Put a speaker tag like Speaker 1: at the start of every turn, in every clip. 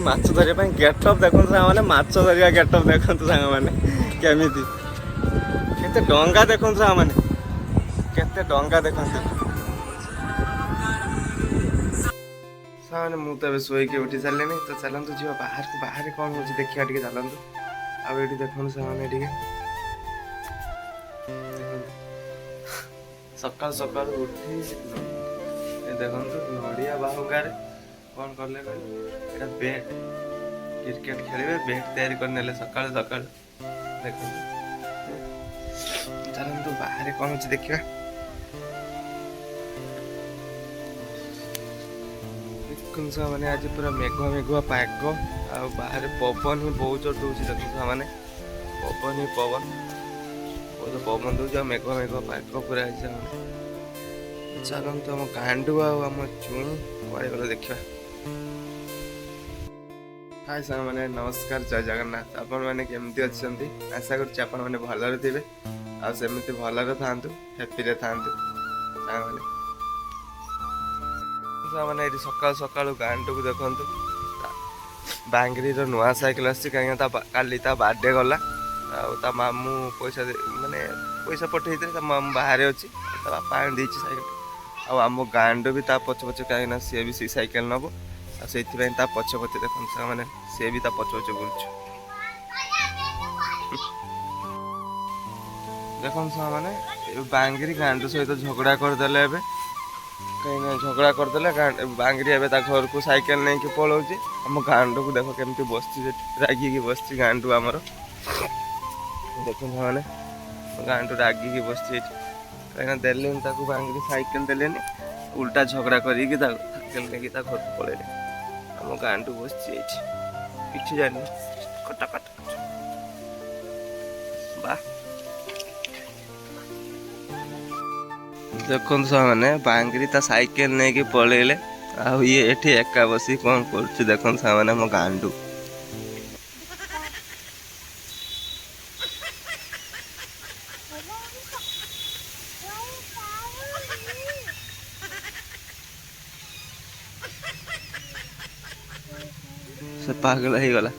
Speaker 1: ମାଛ ଧରିବା ପାଇଁ ଗେଟଅପ୍ ଦେଖନ୍ତୁ ସାଙ୍ଗମାନେ, ମାଛ ଧରିବା ଗେଟଅପ୍ ଦେଖନ୍ତୁ ସାଙ୍ଗମାନେ କେମିତି, କେତେ ଡଙ୍ଗା ଦେଖନ୍ତୁ ସାଙ୍ଗମାନେ, କେତେ ଡଙ୍ଗା ଦେଖନ୍ତୁ ସାଙ୍ଗମାନେ। ମୁଁ ତ ଏବେ ଶୋଇକି ଉଠି ସାରିଲିଣି, ତ ଚାଲନ୍ତୁ ଯିବା ବାହାରକୁ, ବାହାରେ କ'ଣ ହେଉଛି ଦେଖିବା ଟିକେ ଚାଲନ୍ତୁ। ଆଉ ଏଇଠି ଦେଖନ୍ତୁ ସାଙ୍ଗମାନେ ଟିକେ ସକାଳୁ ସକାଳୁ ଉଠି ଦେଖନ୍ତୁ ନଡ଼ିଆ ବାହୁଙ୍ଗାରେ କ'ଣ କଲେ କହିଲେ, ଏଇଟା ବ୍ୟାଟ୍, କ୍ରିକେଟ ଖେଳିବେ, ବ୍ୟାଟ୍ ତିଆରି କରିନେଲେ ସକାଳୁ ସକାଳୁ। ଦେଖନ୍ତୁ ଚାଲନ୍ତୁ ବାହାରେ କ'ଣ ହେଉଛି ଦେଖିବା। ଦେଖନ୍ତୁ ମାନେ ଆଜି ପୁରା ମେଘୁଆ ମେଘୁଆ ପାଗ, ଆଉ ବାହାରେ ପବନ ହିଁ ବହୁତ ଜୋର ଦଉଛି। ଦେଖନ୍ତୁ ମାନେ ପବନ ହିଁ ପବନ, ବହୁତ ପବନ ଦଉଛି, ଆଉ ମେଘୁଆ ମେଘୁଆ ପାଗ ପୁରା ହେଇଛି। ଚାଲନ୍ତୁ ଆମ ଗାଣ୍ଡୁ ଆଉ ଆମ ଚୁଇଁ କୁଆଡ଼େ ଗଲେ ଦେଖିବା। ହାଏ ସାଙ୍ଗମାନେ, ନମସ୍କାର, ଜୟ ଜଗନ୍ନାଥ। ଆପଣମାନେ କେମିତି ଅଛନ୍ତି? ଆଶା କରୁଛି ଆପଣମାନେ ଭଲରେ ଥିବେ, ଆଉ ସେମିତି ଭଲରେ ଥାଆନ୍ତୁ, ହ୍ୟାପିରେ ଥାଆନ୍ତୁ ସାଙ୍ଗମାନେ। ସାଙ୍ଗମାନେ ଏଇଠି ସକାଳୁ ସକାଳୁ ଗାଣ୍ଡୁକୁ ଦେଖନ୍ତୁ, ବାଙ୍ଗିରିର ନୂଆ ସାଇକେଲ ଆସିଛି, କାହିଁକିନା କାଲି ତା ବାର୍ଥଡେ ଗଲା, ଆଉ ତା ମାମୁଁ ପଇସା ପଠେଇଥିଲେ, ତା ମାମୁଁ ବାହାରେ ଅଛି, ତା ବାପା ଆଣି ଦେଇଛି ସାଇକେଲ। ଆଉ ଆମ ଗାଣ୍ଡୁ ବି ତା ପଛେ ପଛେ, କାହିଁକିନା ସିଏ ବି ସେଇ ସାଇକେଲ ନେବ, ଆଉ ସେଇଥିପାଇଁ ତା ପଛେ ପଛେ ଦେଖନ୍ତୁ ସାଙ୍ଗମାନେ, ସିଏ ବି ତା ପଛେ ପଛେ ବୁଲୁଛୁ। ଦେଖନ୍ତୁ ସାଙ୍ଗମାନେ ବାଙ୍ଗିରି ଗାଣ୍ଡୁ ସହିତ ଝଗଡ଼ା କରିଦେଲେ ଏବେ, କାହିଁକିନା ଝଗଡ଼ା କରିଦେଲେ ବାଙ୍ଗିରି ଏବେ ତା ଘରକୁ ସାଇକେଲ ନେଇକି ପଳାଉଛି। ଆମ ଗାଣ୍ଡୁକୁ ଦେଖ କେମିତି ବସିଛି, ରାଗିକି ବସିଛି ଗାଣ୍ଡୁ ଆମର। ଦେଖନ୍ତୁ ମାନେ ଗାଣ୍ଡୁ ରାଗିକି ବସିଛି ଏଠି, କାହିଁକିନା ଦେଲେନି ତାକୁ ବାଙ୍ଗିରି ସାଇକେଲ ଦେଲେନି, ଉଲ୍ଟା ଝଗଡ଼ା କରିକି ତା ସାଇକେଲ ନେଇକି ତା ଘରକୁ ପଳେଇଲେ। ଆମ ଗାଣ୍ଡୁ ବସିଛି ଏଇଠି, କିଛି ଜାଣିନି, କଟା କଟା ବା। ଦେଖନ୍ତୁ ସାଙ୍ଗମାନେ ବାଙ୍ଗିରି ତା ସାଇକେଲ ନେଇକି ପଳେଇଲେ, ଆଉ ଇଏ ଏଠି ଏକା ବସି କ'ଣ କରୁଛି ଦେଖନ୍ତୁ ସାଙ୍ଗମାନେ ଆମ ଗାଣ୍ଡୁ। ସେ ପାଗଳ ହେଇଗଲା,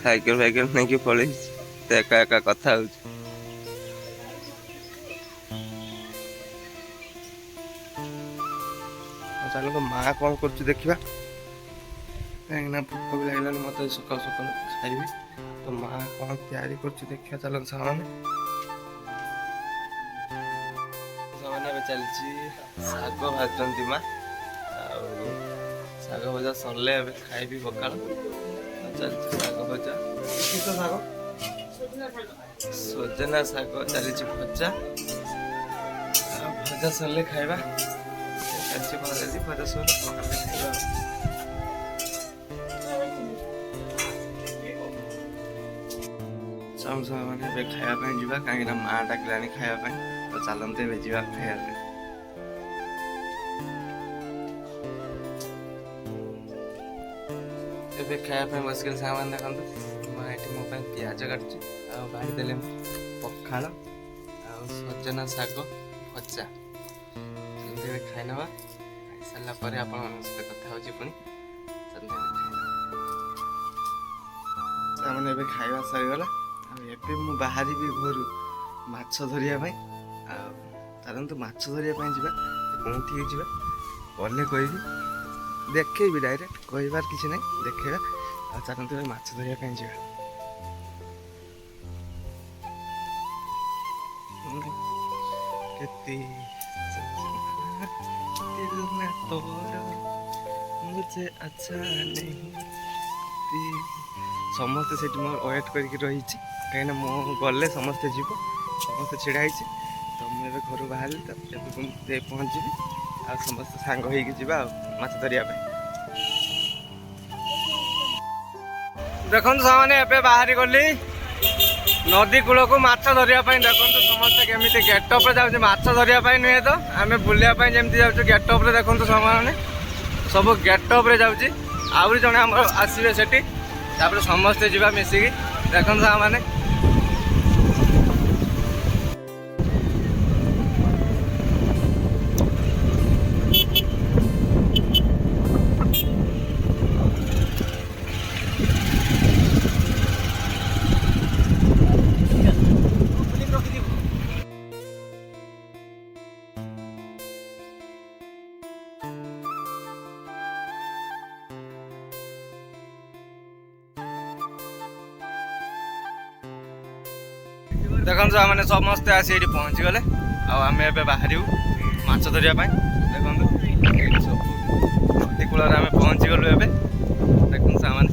Speaker 1: ସାଇକେଲ ଫାଇକେଲ ନେଇକି ପଳେଇଛି, ସେ ଏକା ଏକା କଥା ହଉଛି। ଚାଲନ୍ତୁ ମା କ'ଣ କରୁଛି ଦେଖିବା, କାହିଁକିନା ଭୋକ ବି ଲାଗିଲାନି ମୋତେ ସକାଳୁ ସକାଳୁ ଖାଇବି, ତ ମା କ'ଣ ତିଆରି କରୁଛି ଦେଖିବା। ଚାଲନ୍ତୁ ସାଙ୍ଗମାନେ, ସାଙ୍ଗମାନେ ଏବେ ଚାଲିଛି ଶାଗ ଭାଜୁଛନ୍ତି ମା, ଆଉ ଶାଗ ଭଜା ସରିଲେ ଏବେ ଖାଇବି ପଖାଳ। ଚାଲିଛି ଶାଗ ଭଜା, ଶାଗ ସଜନା ଶାଗ ଚାଲିଛି ଭଜା, ଆଉ ଭଜା ସରିଲେ ଖାଇବା। ଚାଲିଛି ଭଜା ସରିଲେ ଖାଇବା। ମାନେ ଏବେ ଖାଇବା ପାଇଁ ଯିବା, କାହିଁକିନା ମା ଡାକିଲାଣି ଖାଇବା ପାଇଁ, ତ ଚାଲନ୍ତୁ ଏବେ ଯିବା ଖାଇବା ପାଇଁ। ଏବେ ଖାଇବା ପାଇଁ ବସିଗଲେ ସାଙ୍ଗମାନେ, ଦେଖନ୍ତୁ ମା ଏଠି ମୋ ପାଇଁ ପିଆଜ କାଟୁଛି, ଆଉ ବାଢ଼ି ଦେଲେ ପଖାଳ ଆଉ ସଜନା ଶାଗ ଭଜା। ଏବେ ଖାଇନେବା, ଖାଇସାରିଲା ପରେ ଆପଣମାନଙ୍କ ସହିତ କଥା ହେଉଛି ପୁଣି। ସାଙ୍ଗମାନେ ଏବେ ଖାଇବା ସରିଗଲା, ଆଉ ଏବେ ମୁଁ ବାହାରିବି ଘରୁ ମାଛ ଧରିବା ପାଇଁ। ଆଉ ଚାଲନ୍ତୁ ମାଛ ଧରିବା ପାଇଁ ଯିବା। କେଉଁଠିକି ଯିବା ଗଲେ କହିବି, ଦେଖେଇବି, ଡାଇରେକ୍ଟ କହିବାର କିଛି ନାହିଁ, ଦେଖେଇବା। ଆଉ ଚାଲନ୍ତୁ ଏବେ ମାଛ ଧରିବା ପାଇଁ ଯିବା। କେତେ ସମସ୍ତେ ସେଠି ମୋର ୱେଟ୍ କରିକି ରହିଛି, କାହିଁକିନା ମୁଁ ଗଲେ ସମସ୍ତେ ଯିବ, ସମସ୍ତେ ଛିଡ଼ା ହେଇଛି। ତ ମୁଁ ଏବେ ଘରୁ ବାହାରିଲି, ତ ଏବେ ମୁଁ ପହଞ୍ଚିବି, ଆଉ ସମସ୍ତେ ସାଙ୍ଗ ହେଇକି ଯିବା ଆଉ ମାଛ ଧରିବା ପାଇଁ। ଦେଖନ୍ତୁ ସାଙ୍ଗମାନେ ଏବେ ବାହାରି ଗଲି ନଦୀ କୂଳକୁ ମାଛ ଧରିବା ପାଇଁ। ଦେଖନ୍ତୁ ସମସ୍ତେ କେମିତି ଗେଟଅପ୍ରେ ଯାଉଛି, ମାଛ ଧରିବା ପାଇଁ ନୁହେଁ ତ, ଆମେ ବୁଲିବା ପାଇଁ ଯେମିତି ଯାଉଛୁ ଗେଟଅପ୍ରେ। ଦେଖନ୍ତୁ ସାଙ୍ଗମାନେ ସବୁ ଗେଟଅପ୍ରେ ଯାଉଛି, ଆହୁରି ଜଣେ ଆମର ଆସିବେ ସେଠି, ତାପରେ ସମସ୍ତେ ଯିବା ମିଶିକି। ଦେଖନ୍ତୁ ସାଙ୍ଗମାନେ
Speaker 2: ଦେଖନ୍ତୁ ଆମେ ସମସ୍ତେ ଆସି ଏଇଠି ପହଞ୍ଚିଗଲେ ଆଉ ଆମେ ଏବେ ବାହାରିବୁ ମାଛ ଧରିବା ପାଇଁ। ଦେଖନ୍ତୁ ଏଇଠି ସବୁ ନଦୀ କୂଳରେ ଆମେ ପହଞ୍ଚିଗଲୁ ଏବେ। ଦେଖନ୍ତୁ ସେମାନେ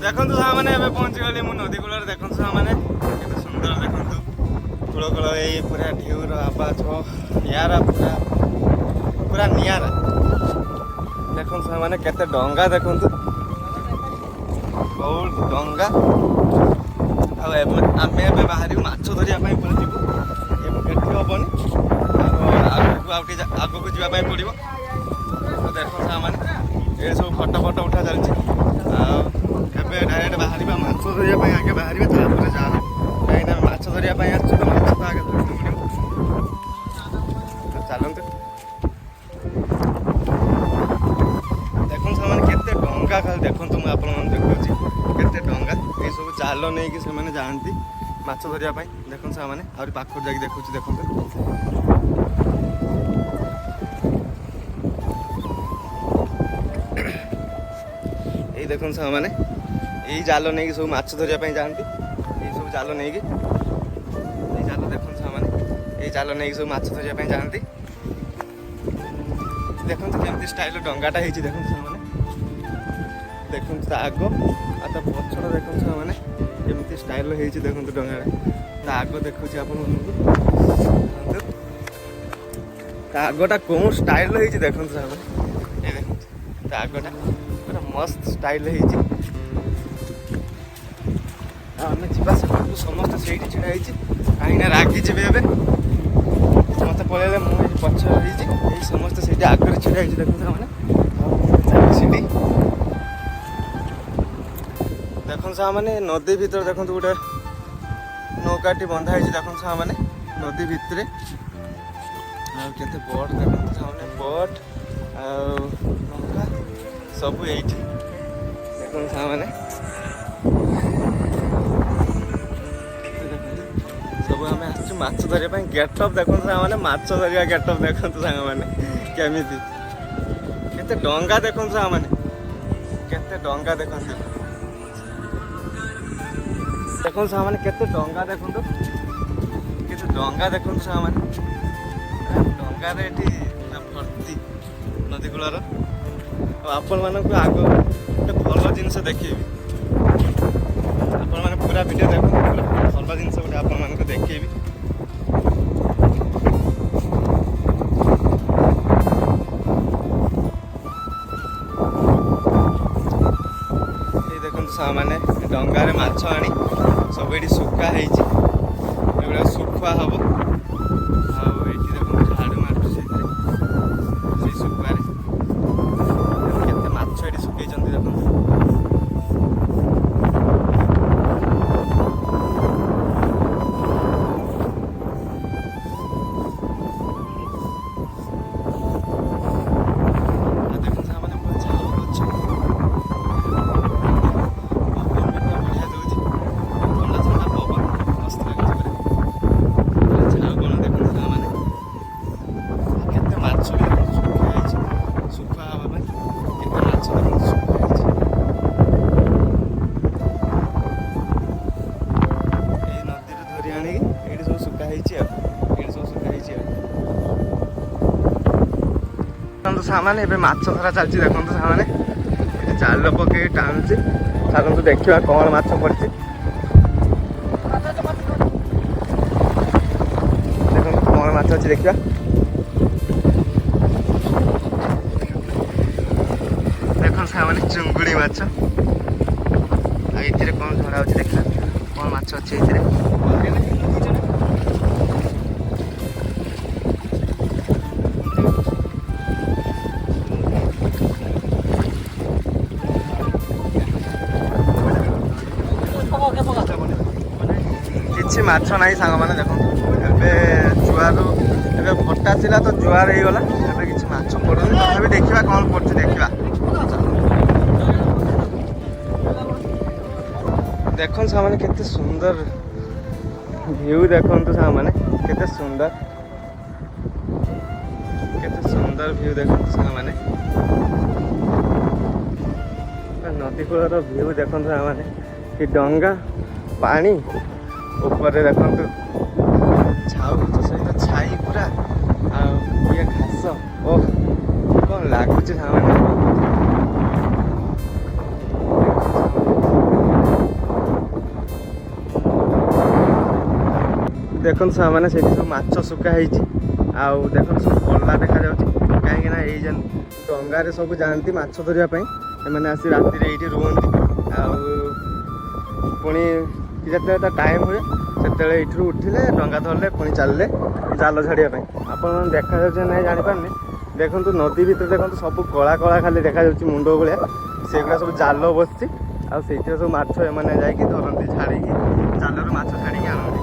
Speaker 2: ଦେଖନ୍ତୁ ସାଙ୍ଗମାନେ ଏବେ ପହଞ୍ଚିଗଲି ମୁଁ ନଦୀ କୂଳରେ। ଦେଖନ୍ତୁ ସାଙ୍ଗମାନେ କେତେ ସୁନ୍ଦର। ଦେଖନ୍ତୁ କୂଳ କୂଳ ଏଇ ପୁରା ଢେଉର ଆବାଜ ନିଆରା ପୁରା ନିଆରା। ଦେଖନ୍ତୁ ସାଙ୍ଗମାନେ କେତେ ଡଙ୍ଗା ଦେଖନ୍ତୁ ବହୁତ ଡଙ୍ଗା। ଆଉ ଆମେ ଏବେ ବାହାରିବୁ ମାଛ ଧରିବା ପାଇଁ ପୁରା ଯିବୁ। ଏଠି ହବନି ଆଗକୁ ଯିବା ପାଇଁ ପଡ଼ିବ। ଦେଖନ୍ତୁ ସାଙ୍ଗମାନେ ଏଠି ସବୁ ଫଟୋ ଉଠା ଚାଲିଛି। ଆଉ ଏବେ ଡାଇରେକ୍ଟ ବାହାରିବା ମାଛ ଧରିବା ପାଇଁ। ଆଗେ ବାହାରିବା ତାପରେ ଯାହା କାହିଁକିନା ମାଛ ଧରିବା ପାଇଁ ଆସିଛୁ ତ ମାଛ ତ ଆଗେ ଧରିବାକୁ ପଡ଼ିବ। ଚାଲନ୍ତୁ। ଦେଖନ୍ତୁ ସେମାନେ କେତେ ଡଙ୍ଗା ଖାଲି ଦେଖନ୍ତୁ ମୁଁ ଆପଣମାନଙ୍କୁ ଦେଖାଉଛି କେତେ ଡଙ୍ଗା। ଏଇସବୁ ଜାଲ ନେଇକି ସେମାନେ ଯାଆନ୍ତି ମାଛ ଧରିବା ପାଇଁ। ଦେଖନ୍ତୁ ସେମାନେ ଆହୁରି ପାଖରୁ ଯାଇକି ଦେଖୁଛି। ଦେଖନ୍ତୁ ଏଇ ଦେଖନ୍ତୁ ସାଙ୍ଗମାନେ ଏଇ ଜାଲ ନେଇକି ସବୁ ମାଛ ଧରିବା ପାଇଁ ଯାଆନ୍ତି। ଏଇ ସବୁ ଜାଲ ନେଇକି ଏଇ ଜାଲ ଦେଖନ୍ତୁ ସାଙ୍ଗମାନେ ଏଇ ଜାଲ ନେଇକି ସବୁ ମାଛ ଧରିବା ପାଇଁ ଯାଆନ୍ତି। ଦେଖନ୍ତୁ କେମିତି ଷ୍ଟାଇଲ ଡଙ୍ଗାଟା ହେଇଛି। ଦେଖନ୍ତୁ ସାଙ୍ଗମାନେ ଦେଖନ୍ତୁ ତା ଆଗ ଆଉ ତା ପଛଟା ଦେଖନ୍ତୁ ସାଙ୍ଗମାନେ କେମିତି ଷ୍ଟାଇଲ ହେଇଛି। ଦେଖନ୍ତୁ ଡଙ୍ଗାଟା ତା ଆଗ ଦେଖୁଛି ଆପଣମାନଙ୍କୁ। ତା ଆଗଟା କୋଉ ଷ୍ଟାଇଲ ହେଇଛି ଦେଖନ୍ତୁ ସାଙ୍ଗମାନେ। ଏ ଦେଖନ୍ତୁ ତା ଆଗଟା ପୁରା ମସ୍ତ ଷ୍ଟାଇଲ ହେଇଛି। ଆଉ ଆମେ ଯିବା ସେପଟକୁ ସମସ୍ତେ ସେଇଠି ଛିଡ଼ା ହେଇଛି କାହିଁକିନା ରାଗିଯିବେ ଏବେ ସମସ୍ତେ ପଳେଇଲେ। ମୁଁ ଏଇ ପଛରେ ହେଇଛି ଏଇ ସମସ୍ତେ ସେଇଠି ଆଗରେ ଛିଡ଼ା ହେଇଛି। ଦେଖନ୍ତୁ ସାଙ୍ଗମାନେ ସେଠି ଦେଖନ୍ତୁ ସାଙ୍ଗମାନେ ନଦୀ ଭିତରେ ଦେଖନ୍ତୁ ଗୋଟେ ନୌକାଟି ବନ୍ଧା ହେଇଛି। ଦେଖନ୍ତୁ ସାଙ୍ଗମାନେ ନଦୀ ଭିତରେ ଆଉ କେତେ ବୋଟ ଦେଖନ୍ତୁ ସାଙ୍ଗମାନେ ବୋଟ ଆଉ ନୌକା ସବୁ ଏଇଠି ଦେଖନ୍ତୁ ସାଙ୍ଗମାନେ। ସବୁ ଆମେ ଆସିଛୁ ମାଛ ଧରିବା ପାଇଁ। ଗେଟଅପ୍ ଦେଖନ୍ତୁ ସାଙ୍ଗମାନେ ମାଛ ଧରିବା ଗେଟଅପ୍ ଦେଖନ୍ତୁ ସାଙ୍ଗମାନେ କେମିତି କେତେ ଡଙ୍ଗା ଦେଖନ୍ତୁ ସାଙ୍ଗମାନେ କେତେ ଡଙ୍ଗା ଦେଖନ୍ତୁ। ଦେଖନ୍ତୁ ସାଙ୍ଗମାନେ କେତେ ଡଙ୍ଗା ଦେଖନ୍ତୁ କେତେ ଡଙ୍ଗା ଦେଖନ୍ତୁ ସାଙ୍ଗମାନେ ଡଙ୍ଗାରେ ଏଠି ଭର୍ତ୍ତି ନଦୀ କୂଳର। ଆଉ ଆପଣମାନଙ୍କୁ ଆଗ ଗୋଟେ ଭଲ ଜିନିଷ ଦେଖେଇବି। ଆପଣମାନେ ପୁରା ଭିଡ଼ିଓ ଦେଖନ୍ତୁ ପୁରା ଭଲ ଜିନିଷ ଗୋଟେ ଆପଣମାନଙ୍କୁ ଦେଖେଇବି। ଏଇ ଦେଖନ୍ତୁ ସାଙ୍ଗମାନେ ଡଙ୍ଗାରେ ମାଛ ଆଣି ସବୁ ଏଠି ଶୁଖା ହେଇଛି। ଏଗୁଡ଼ା ଶୁଖୁଆ ହବ। ଆଉ ଏଇଠି ଦେଖନ୍ତୁ ଝାଡ଼ୁ ମାରୁଛି ସେଇଥିରେ ସେଇ ଶୁଖୁଆରେ କେତେ ମାଛ ଏଠି ଶୁଖେଇଛନ୍ତି ଦେଖନ୍ତୁ। सामाने ଏବେ ମାଛ ଧରା ଚାଲିଛି। ଦେଖନ୍ତୁ ସାମାନେ ଏଠି ଜାଲ ପକେଇ ଟାଣୁଛି। ଚାଲନ୍ତୁ ଦେଖିବା କ'ଣ ମାଛ ପଡ଼ିଛି। ଦେଖନ୍ତୁ କ'ଣ ମାଛ ଅଛି ଦେଖିବା। ଦେଖନ୍ତୁ ସାମାନେ ଚୁଙ୍ଗୁଡ଼ି ମାଛ। ଆଉ ଏଥିରେ କ'ଣ ଧରା ହେଉଛି ଦେଖିବା କ'ଣ ମାଛ ଅଛି ଏଥିରେ। କିଛି ମାଛ ନାହିଁ ସାଙ୍ଗମାନେ। ଦେଖନ୍ତୁ ଏବେ ଜୁଆର ଏବେ ଭଟା ଥିଲା ତ ଜୁଆର ହେଇଗଲା, ଏବେ କିଛି ମାଛ ପଡୁନି। ତଥାପି ଦେଖିବା କ'ଣ ପଡୁଛି ଦେଖିବା। ଦେଖନ୍ତୁ ସାଙ୍ଗମାନେ କେତେ ସୁନ୍ଦର ଭିଉ, ଦେଖନ୍ତୁ ସାଙ୍ଗମାନେ କେତେ ସୁନ୍ଦର ଭିଉ ଦେଖନ୍ତୁ ସାଙ୍ଗମାନେ। ନଦୀ କୂଳର ଭିଉ ଦେଖନ୍ତୁ ସାଙ୍ଗମାନେ, କି ଡଙ୍ଗା ପାଣି ଉପରେ ଦେଖନ୍ତୁ ଝାଉ ଗଛ ସହିତ ଛାଇ ପୁରା, ଆଉ ଇଏ ଘାସ। ଓ କ'ଣ ଲାଗୁଛି ସାଙ୍ଗମାନେ। ଦେଖନ୍ତୁ ସାଙ୍ଗମାନେ ସେଇଠି ସବୁ ମାଛ ଶୁଖା ହେଇଛି, ଆଉ ଦେଖନ୍ତୁ ସବୁ କଲା ଦେଖାଯାଉଛି। କାହିଁକିନା ଏଇ ଯେନ୍ ଡଙ୍ଗାରେ ସବୁ ଯାଆନ୍ତି ମାଛ ଧରିବା ପାଇଁ, ସେମାନେ ଆସି ରାତିରେ ଏଇଠି ରୁହନ୍ତି। ଆଉ ପୁଣି ଯେତେବେଳେ ତା ଟାଇମ୍ ହୁଏ ସେତେବେଳେ ଏଇଠିରୁ ଉଠିଲେ ଡଙ୍ଗା ଧରିଲେ ପୁଣି ଚାଲିଲେ ଜାଲ ଛାଡ଼ିବା ପାଇଁ। ଆପଣମାନେ ଦେଖାଯାଉଛି ନାହିଁ ଜାଣିପାରୁନି। ଦେଖନ୍ତୁ ନଦୀ ଭିତରେ ଦେଖନ୍ତୁ ସବୁ କଳା କଳା ଖାଲି ଦେଖାଯାଉଛି ମୁଣ୍ଡ ଭଳିଆ, ସେଗୁଡ଼ା ସବୁ ଜାଲ ବସିଛି। ଆଉ ସେଇଥିରେ ସବୁ ମାଛ ଏମାନେ ଯାଇକି ଧରନ୍ତି, ଛାଡ଼ିକି ଜାଲରୁ ମାଛ ଛାଡ଼ିକି ଆଣନ୍ତି।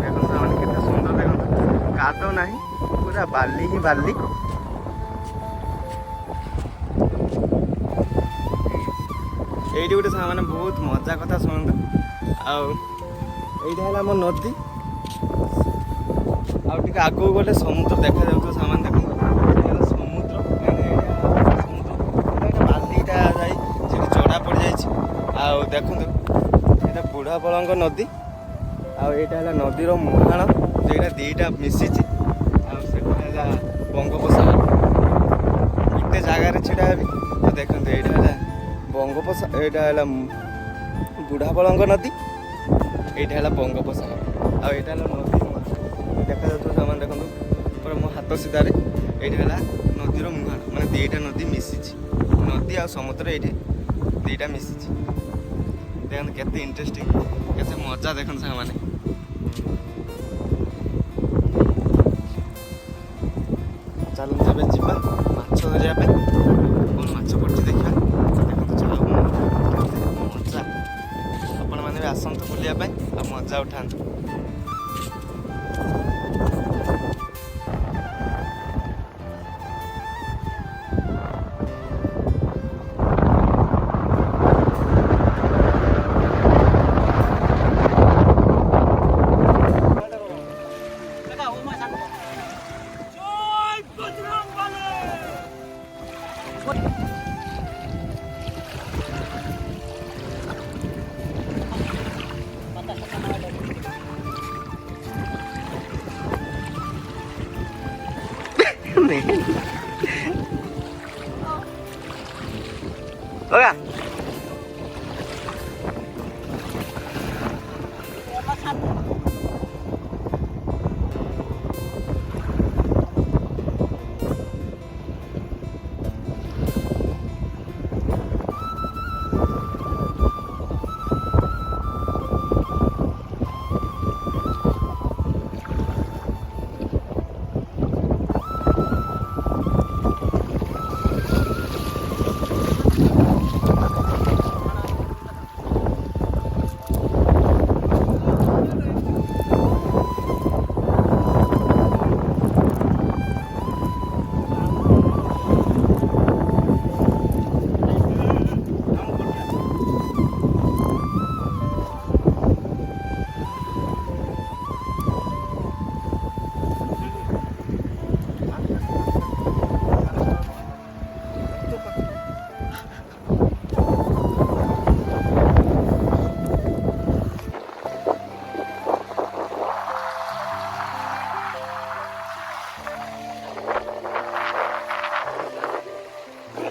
Speaker 2: ଦେଖନ୍ତୁ ସେମାନେ କେତେ ସୁନ୍ଦର, ଦେଖନ୍ତୁ କାଦ ନାହିଁ, ପୁରା ବାଲି ହିଁ ବାଲି। ଏଇଠି ଗୋଟେ ସାଙ୍ଗମାନେ ବହୁତ ମଜା କଥା ଶୁଣନ୍ତୁ। ଆଉ ଏଇଟା ହେଲା ଆମ ନଦୀ, ଆଉ ଟିକେ ଆଗକୁ ଗଲେ ସମୁଦ୍ର ଦେଖାଯାଉଥିବ ସାଙ୍ଗମାନେ। ଦେଖନ୍ତୁ ଏଇଟା ସମୁଦ୍ର, ଏଇଟା ବାଲିଟା ଯାଇ ସେଠି ଚଢ଼ା ପଡ଼ିଯାଇଛି। ଆଉ ଦେଖନ୍ତୁ ଏଇଟା ବୁଢ଼ାବଳଙ୍କ ନଦୀ, ଆଉ ଏଇଟା ହେଲା ନଦୀର ମୁହାଣ, ଯେଉଁଟା ଦୁଇଟା ମିଶିଛି। ଆଉ ସେଟା ହେଲା ବଙ୍ଗୋପସାଗର। ଗୋଟେ ଜାଗାରେ ଛିଡ଼ା ହେବି ତ ଦେଖନ୍ତୁ ଏଇଟା ହେଲା ଏଇଟା ହେଲା ବୁଢ଼ାବଳଙ୍କ ନଦୀ, ଏଇଟା ହେଲା ବଙ୍ଗୋପସାଗର, ଆଉ ଏଇଟା ହେଲା ନଦୀ ମୁହାଣ। ଦେଖାଯାଉଥିବ ସେମାନେ ଦେଖନ୍ତୁ ପୁରା ମୋ ହାତ ସିଧାରେ, ଏଇଟା ହେଲା ନଦୀର ମୁହାଣ, ମାନେ ଦୁଇଟା ନଦୀ ମିଶିଛି। ନଦୀ ଆଉ ସମୁଦ୍ର ଏଇଠି ଦୁଇଟା ମିଶିଛି। ଦେଖନ୍ତୁ କେତେ ଇଣ୍ଟରେଷ୍ଟିଂ, କେତେ ମଜା ଦେଖନ୍ତୁ ସାଙ୍ଗମାନେ। ଚାଲନ୍ତୁ ଏବେ ଯିବା ମାଛ ଧରିବା ପାଇଁ। କ'ଣ ମାଛ ପଡ଼ୁଛି ଦେଖିବା। ଦେଖନ୍ତୁ ଚାଲ ମଜା, ଆପଣମାନେ ବି ଆସନ୍ତୁ ବୁଲିବା ପାଇଁ ଆଉ ମଜା ଉଠାନ୍ତୁ। Oke.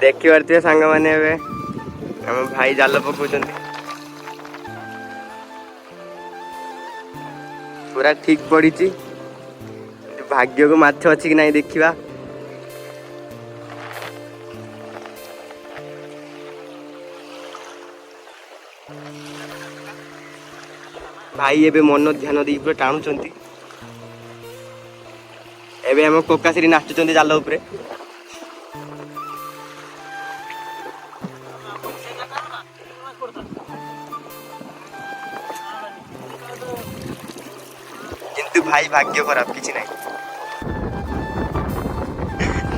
Speaker 2: ଦେଖିପାରୁଥିବେ ସାଙ୍ଗମାନେ ଏବେ ଆମ ଭାଇ ଜାଲ ପକାଉଛନ୍ତି। ପୁରା ଠିକ ପଡ଼ିଛି। ଭାଗ୍ୟକୁ ମାଛ ଅଛି କି ନାହିଁ ଦେଖିବା। ଭାଇ ଏବେ ମନ ଧ୍ୟାନ ଦେଇକି ପୁରା ଟାଣୁଛନ୍ତି। ଏବେ ଆମ କୋକାଶ୍ରୀ ନାଚୁଛନ୍ତି ଜାଲ ଉପରେ। ଭାଇ ଭାଗ୍ୟ ଖରାପ କିଛି ନାହିଁ।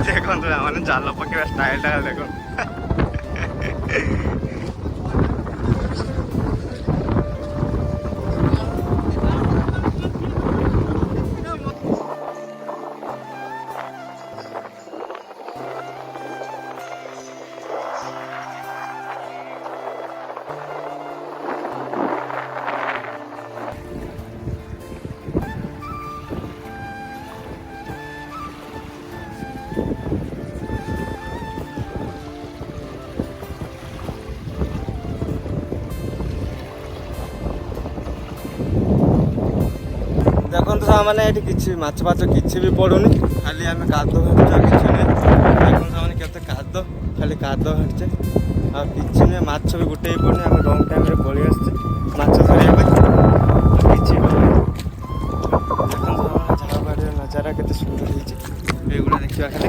Speaker 2: ଦେଖନ୍ତୁ ମାନେ ଜାଲ ପକେଇବା ଷ୍ଟାଇଲଟା ଦେଖନ୍ତୁ। ଦେଖନ୍ତୁ ସାଙ୍ଗମାନେ ଏଠି କିଛି ମାଛ ଫାଛ କିଛି ବି ପଡ଼ୁନି, ଖାଲି ଆମେ କାଦ ହେଉଛୁ ଆଉ କିଛି ନାହିଁ। ଦେଖନ୍ତୁ ସାଙ୍ଗମାନେ କେତେ କାଦ, ଖାଲି କାଦ ହେଉଛେ ଆଉ କିଛି ନୁହେଁ। ମାଛ ବି ଗୋଟେ ବି ପଡ଼ୁନି। ଆମେ ଲଙ୍ଗ୍ ଟାଇମ୍ରେ ପଳେଇ ଆସିଛେ ମାଛ ଧରିବା ପାଇଁ, ଆଉ କିଛି ବି ପଡ଼ୁନି। ଦେଖନ୍ତୁ ସାଙ୍ଗମାନେ ଝାଡ଼ବାଡ଼ିର ନଜାରା କେତେ ସୁନ୍ଦର ହେଇଛି, ଏଗୁଡ଼ା ଦେଖିବା ଖାଲି।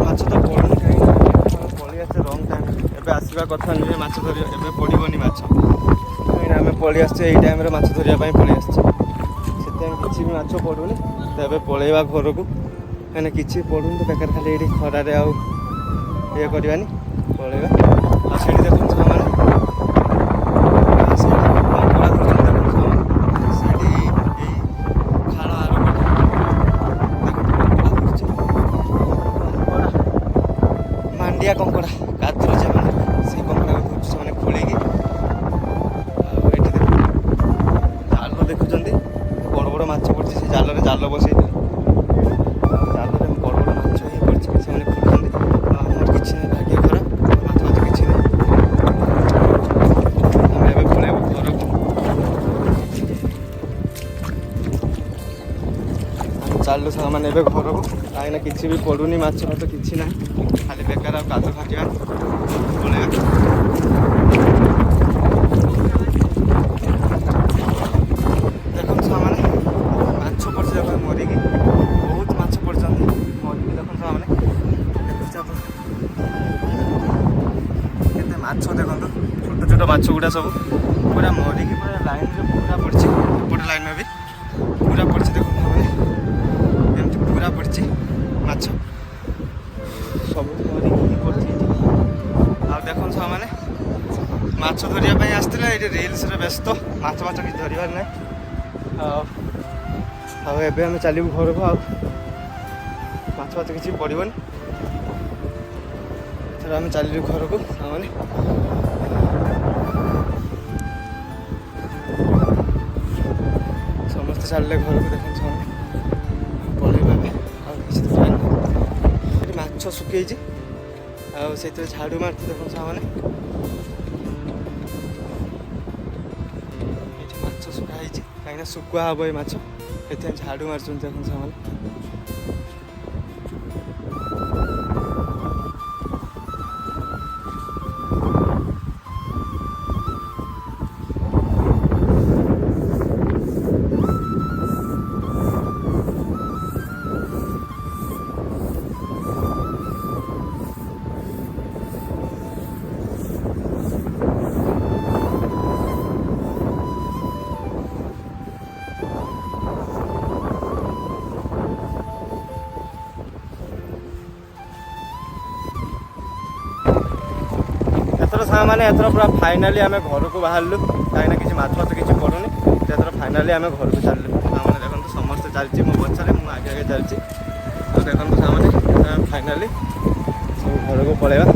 Speaker 2: ମାଛ ତ ପଡ଼ୁନି କାହିଁକି ପଳେଇ ଆସିଛେ ରଙ୍ଗ ଟାଇମ୍ରେ। ଏବେ ଆସିବା କଥା ନୁହେଁ ମାଛ ଧରିବା, ଏବେ ପଡ଼ିବନି ମାଛ କାହିଁକିନା ଆମେ ପଳେଇ ଆସିଛେ ଏଇ ଟାଇମ୍ରେ ମାଛ ଧରିବା ପାଇଁ ପଳେଇ ଆସିଛେ। ସେଥିପାଇଁ କିଛି ବି ମାଛ ପଡ଼ୁନି। ତ ଏବେ ପଳେଇବା ଘରକୁ, କାହିଁକିନା କିଛି ପଡ଼ୁନି ତ ବେକାର ଖାଲି ଏଇଠି ଖରାରେ ଆଉ ଇଏ କରିବାନି, ପଳେଇବା। ଆଉ ସେଇଠି ଦେଖନ୍ତୁ ସାଙ୍ଗମାନେ ମାଣ୍ଡିଆ କଙ୍କଡ଼ା କାଦୁଅ ସେମାନେ ସେଇ କଙ୍କଡ଼ାକୁ ଧରୁଛୁ ସେମାନେ ଖୋଳିକି। ଆଉ ଏଠି ଦେଖନ୍ତୁ ଜାଲ ଦେଖୁଛନ୍ତି, ବଡ଼ ବଡ଼ ମାଛ ପଡ଼ିଛି। ସେ ଜାଲରେ ଜାଲ ବସେଇଥିଲେ, ଆଉ ଜାଲରେ ବଡ଼ ବଡ଼ ମାଛ ହିଁ ପଡ଼ିଛି, ସେମାନେ ଖୋଳୁଛନ୍ତି। ଆଉ ଆମର କିଛି ନାହିଁ, ଭାଗ୍ୟ ଖରାପ, ମାଛ ମାଛ କିଛି ନାହିଁ। ଆମେ ଏବେ ପଳେଇବୁ ଘରକୁ। ଆମେ ଚାଲୁ ସାଙ୍ଗମାନେ ଏବେ ଘରକୁ, କାହିଁକିନା କିଛି ବି ପଡ଼ୁନି ମାଛ ଫାଛ କିଛି ନାହିଁ, ଖାଲି ବେକାର ଆଉ କାଦୁ ଘାଟିବା। ପଳେଇବା। ଦେଖନ୍ତୁ ସାଙ୍ଗମାନେ ମାଛ ପଡ଼ିଛି, ଦେଖ ମରିକି ବହୁତ ମାଛ ପଡ଼ିଛନ୍ତି ମରିକି। ଦେଖନ୍ତୁ ସାଙ୍ଗମାନେ ଦେଖୁଛି ଆପଣ କେତେ ମାଛ, ଦେଖନ୍ତୁ ଛୋଟ ଛୋଟ ମାଛ ଗୁଡ଼ା ସବୁ ପୁରା ମରିକି ପୁରା ଲାଇନ୍ରେ ପୁରା ପଡ଼ିଛି। ଏପଟେ ଲାଇନ୍ରେ ବି ପୁରା ପଡ଼ିଛି। ଦେଖନ୍ତୁ ସାଙ୍ଗମାନେ ଏମିତି ପୁରା ପଡ଼ିଛି ମାଛ ସବୁ ମରିକି ପଡ଼ିଛି। ଆଉ ଦେଖନ୍ତୁ ସାଙ୍ଗମାନେ ମାଛ ଧରିବା ପାଇଁ ଆସିଥିଲେ, ଏଇଠି ରିଲ୍ସରେ ବ୍ୟସ୍ତ, ମାଛ ମାଛ କିଛି ଧରିବାର ନାହିଁ। ଆଉ ଏବେ ଆମେ ଚାଲିବୁ ଘରକୁ, ଆଉ ମାଛ ମାଛ କିଛି ପଡ଼ିବନି। ଏଥର ଆମେ ଚାଲିବୁ ଘରକୁ ସାଙ୍ଗମାନେ। ସମସ୍ତେ ଚାଲିଲେ ଘରକୁ। ଦେଖନ୍ତୁ ସାଙ୍ଗମାନେ ପଳେଇବା ଏବେ, ଆଉ କିଛି ଧରିବାର ନାହିଁ। ଏଠି ମାଛ ଶୁଖେଇଛି ଆଉ ସେଇଥିରେ ଝାଡ଼ୁ ମାରୁଛି। ଦେଖନ୍ତୁ ସାଙ୍ଗମାନେ ଏଇଠି ମାଛ ଶୁଖା ହେଇଛି, କାହିଁକିନା ଶୁଖୁଆ ହବ ଏଇ ମାଛ, ସେଥିପାଇଁ ଝାଡ଼ୁ ମାରୁଛନ୍ତି। ଦେଖନ୍ତୁ ସାଙ୍ଗମାନେ ସାଙ୍ଗମାନେ ଏଥର ପୁରା ଫାଇନାଲି ଆମେ ଘରକୁ ବାହାରିଲୁ, କାହିଁକିନା କିଛି ମାଛ ଫାଛ କିଛି ପଡ଼ୁନି। ଏଥର ଫାଇନାଲି ଆମେ ଘରକୁ ଚାଲିଲୁ। ସାଙ୍ଗମାନେ ଦେଖନ୍ତୁ ସମସ୍ତେ ଚାଲିଛି ମୋ ପଛରେ, ମୁଁ ଆଗେ ଆଗେ ଚାଲିଛି। ଆଉ ଦେଖନ୍ତୁ ସାଙ୍ଗମାନେ ଆମେ ଫାଇନାଲି ସବୁ ଘରକୁ ପଳେଇବା।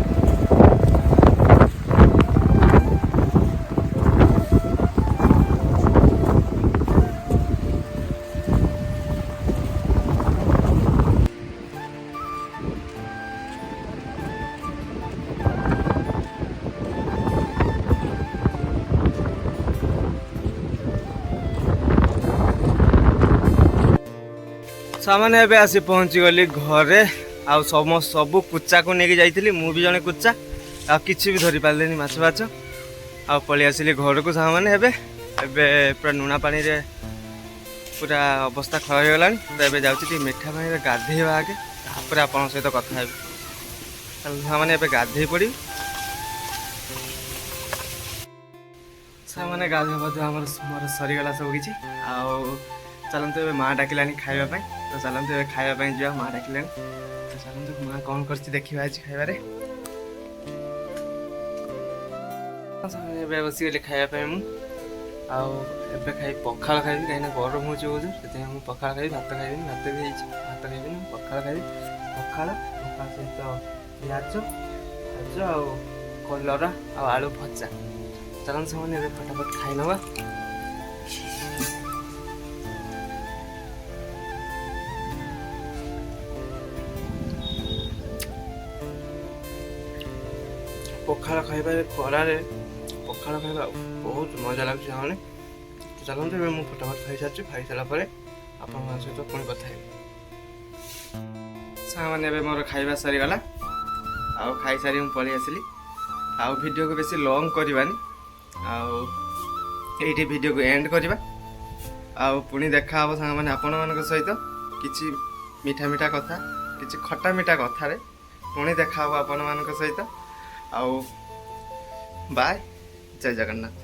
Speaker 2: सामाने एबे आसी पहुँची गली घरे। आउ सब कुचा को लेके जाइली, मु भी जने कुचा आ किछि भी धरी पारलेनी माछ बाछ। आ पळि आसिली घर को सामाने एबे पूरा लुणा पानी रे पूरा अवस्था खराब हो गलानी। तो एबे जाउछि टी मीठा पानी रे गाधेइबा आगे, तापर आपन सहित कथा हेबी। सामाने एबे गाधेइ पड़ी ସେମାନେ ଗାଧୁଆ ପାଧୁଆ ମୋର ସରିଗଲା ସବୁ କିଛି। ଆଉ ଚାଲନ୍ତୁ ଏବେ ମା ଡାକିଲାଣି ଖାଇବା ପାଇଁ, ତ ଚାଲନ୍ତୁ ଏବେ ଖାଇବା ପାଇଁ ଯିବା। ମା ଡାକିଲାଣି, ତ ଚାଲନ୍ତୁ ମା କ'ଣ କରିଛି ଦେଖିବା ଆଜି ଖାଇବାରେ। ଏବେ ବସିଗଲି ଖାଇବା ପାଇଁ ମୁଁ। ଆଉ ଏବେ ପଖାଳ ଖାଇବି, କାହିଁକିନା ଗରମ ହେଉଛି ବହୁତ, ସେଥିପାଇଁ ମୁଁ ପଖାଳ ଖାଇବି। ଭାତ ଖାଇବିନି, ଭାତ ବି ହେଇଛି, ଭାତ ଖାଇବିନି, ମୁଁ ପଖାଳ ଖାଇବି। ପଖାଳ ସହିତ ପିଆଜ ଆଉ କଲରା ଆଉ ଆଳୁ ଭଜା। ଚାଲନ୍ତୁ ସେମାନେ ଏବେ ଫଟାଫଟ ଖାଇ ନେବା। ପଖାଳ ଖାଇବାରେ ଖରାରେ ପଖାଳ ଖାଇବା ବହୁତ ମଜା ଲାଗୁଛି ସାଙ୍ଗମାନେ। ତ ଚାଲନ୍ତୁ ଏବେ ମୁଁ ଫଟାଫଟ ଖାଇସାରିଛି, ଖାଇସାରିଲା ପରେ ଆପଣମାନଙ୍କ ସହିତ ପୁଣି କଥା ହେବି। ସାଙ୍ଗମାନେ ଏବେ ମୋର ଖାଇବା ସରିଗଲା, ଆଉ ଖାଇସାରି ମୁଁ ପଳେଇ ଆସିଲି। ଆଉ ଭିଡ଼ିଓକୁ ବେଶୀ ଲଙ୍ଗ୍ କରିବାନି, ଆଉ ଏଇଠି ଭିଡ଼ିଓକୁ ଏଣ୍ଡ କରିବା। ଆଉ ପୁଣି ଦେଖା ହେବ ସାଙ୍ଗମାନେ ଆପଣମାନଙ୍କ ସହିତ କିଛି ମିଠା କଥା, କିଛି ଖଟା ମିଠା କଥାରେ ପୁଣି ଦେଖା ହେବ ଆପଣମାନଙ୍କ ସହିତ। ଆଉ ବାଏ, ଜୟ ଜଗନ୍ନାଥ।